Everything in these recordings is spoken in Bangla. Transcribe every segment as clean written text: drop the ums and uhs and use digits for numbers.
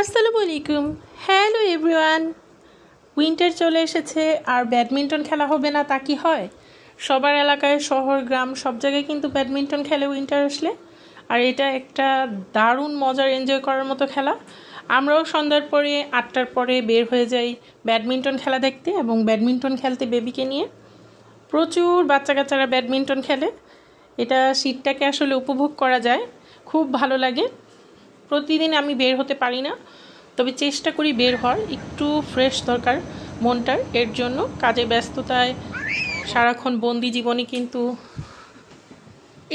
আসসালামু আলাইকুম। Hello everyone. উইন্টার চলে এসেছে আর ব্যাডমিন্টন খেলা হবে না তা কি হয়? সবার এলাকায়, শহর গ্রাম সব জায়গায় কিন্তু ব্যাডমিন্টন খেলে উইন্টার আসলে। আর এটা একটা দারুণ মজার এনজয় করার মতো খেলা। আমরাও সন্ধ্যার পরে 8টার পরে বের হয়ে যাই ব্যাডমিন্টন খেলা দেখতে এবং ব্যাডমিন্টন খেলতে বেবিকে নিয়ে। প্রচুর বাচ্চা কাচ্চারা ব্যাডমিন্টন খেলে। এটা শীতটাকে আসলে উপভোগ করা যায়, খুব ভালো লাগে। প্রতিদিন আমি বের হতে পারি না, তবে চেষ্টা করি বের হওয়ার। একটু ফ্রেশ দরকার মনটার, এর জন্য কাজে ব্যস্ততায় সারাক্ষণ বন্দি জীবনে কিন্তু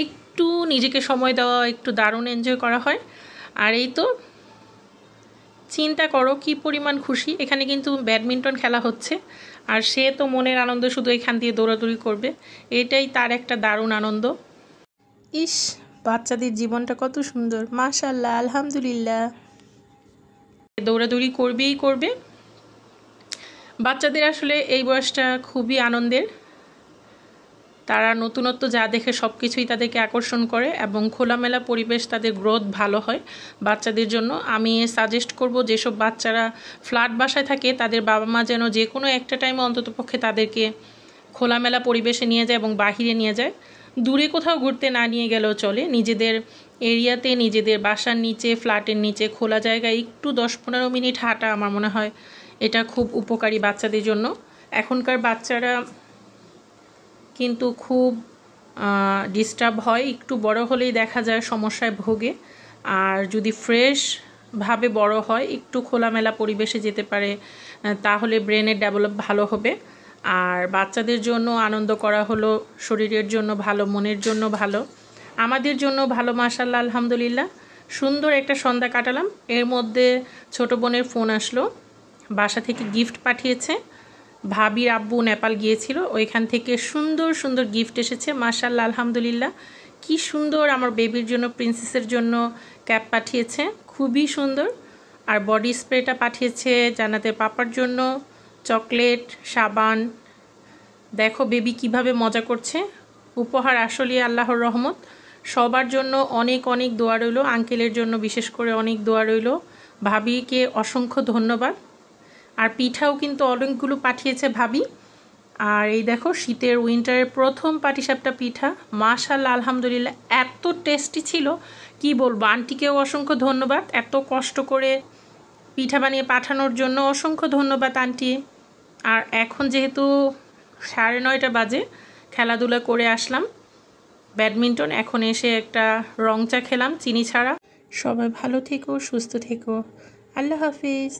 একটু নিজেকে সময় দেওয়া, একটু দারুণ এনজয় করা হয়। আর এই তো চিন্তা করো কি পরিমাণ খুশি, এখানে কিন্তু ব্যাডমিন্টন খেলা হচ্ছে আর সে তো মনের আনন্দ শুধু এখান দিয়ে দৌড়াদৌড়ি করবে, এটাই তার একটা দারুণ আনন্দ। ইস, বাচ্চাদের জীবনটা কত সুন্দর, মাশাআল্লাহ, আলহামদুলিল্লাহ। দৌড়াদৌড়ি করবেই করবে। বাচ্চাদের আসলে এই বয়সটা খুবই আনন্দের। তারা নতুনত্ব যা দেখে সব কিছুই তাদেরকে আকর্ষণ করে এবং খোলামেলা পরিবেশ তাদের গ্রোথ ভালো হয় বাচ্চাদের জন্য। আমি সাজেস্ট করব যেসব বাচ্চারা ফ্ল্যাট বাসায় থাকে তাদের বাবা মা যেন যে কোনো একটা টাইমে অন্ততপক্ষে তাদেরকে খোলামেলা পরিবেশে নিয়ে যায় এবং বাহিরে নিয়ে যায়। দূরে কোথাও ঘুরতে না নিয়ে গেলেও চলে, নিজেদের এরিয়াতে, নিজেদের বাসার নিচে, ফ্ল্যাটের নিচে খোলা জায়গায় একটু 10-15 মিনিট হাঁটা, আমার মনে হয় এটা খুব উপকারী বাচ্চাদের জন্য। এখনকার বাচ্চারা কিন্তু খুব ডিস্টার্ব হয়, একটু বড় হলেই দেখা যায় সমস্যায় ভোগে। আর যদি ফ্রেশভাবে বড় হয়, একটু খোলামেলা পরিবেশে যেতে পারে, তাহলে ব্রেনের ডেভেলপ ভালো হবে। আর বাচ্চাদের জন্য আনন্দ করা হলো শরীরের জন্য ভালো, মনের জন্য ভালো, আমাদের জন্য ভালো। মাশাআল্লাহ, আলহামদুলিল্লাহ। সুন্দর একটা সন্ধ্যা কাটালাম। এর মধ্যে ছোট বোনের ফোন আসলো, বাসা থেকে গিফট পাঠিয়েছে। ভাবির আব্বু নেপাল গিয়েছিল, ওইখান থেকে সুন্দর সুন্দর গিফট এসেছে। মাশাআল্লাহ, আলহামদুলিল্লাহ। কি সুন্দর, আমার বেবির জন্য, প্রিন্সেসের জন্য ক্যাপ পাঠিয়েছে, খুবই সুন্দর। আর বডি স্প্রেটা পাঠিয়েছে জান্নাতের পাপার জন্য, চকলেট, সাবান। দেখো বেবি কিভাবে মজা করছে। উপহার আসলে আল্লাহর রহমত। সবার জন্য অনেক অনেক দোয়া রইল, আঙ্কেলের জন্য বিশেষ করে অনেক দোয়া রইল। ভাবিকে অসংখ্য ধন্যবাদ। আর পিঠাও কিন্তু অনেকগুলো পাঠিয়েছে ভাবি। আর এই দেখো শীতের উইন্টারের প্রথম পাটিসাপটা পিঠা, মাশাআল্লাহ, আলহামদুলিল্লাহ, এত টেস্টি ছিল কি বলবো। আন্টিকেও অসংখ্য ধন্যবাদ, এত কষ্ট করে পিঠা বানিয়ে পাঠানোর জন্য অসংখ্য ধন্যবাদ আন্টি। আর এখন যেহেতু 9:30 বাজে, খেলাধুলা করে আসলাম ব্যাডমিন্টন, এখন এসে একটা রং চা খেলাম চিনি ছাড়া। সবাই ভালো থেকো, সুস্থ থেকো, আল্লাহ হাফিজ।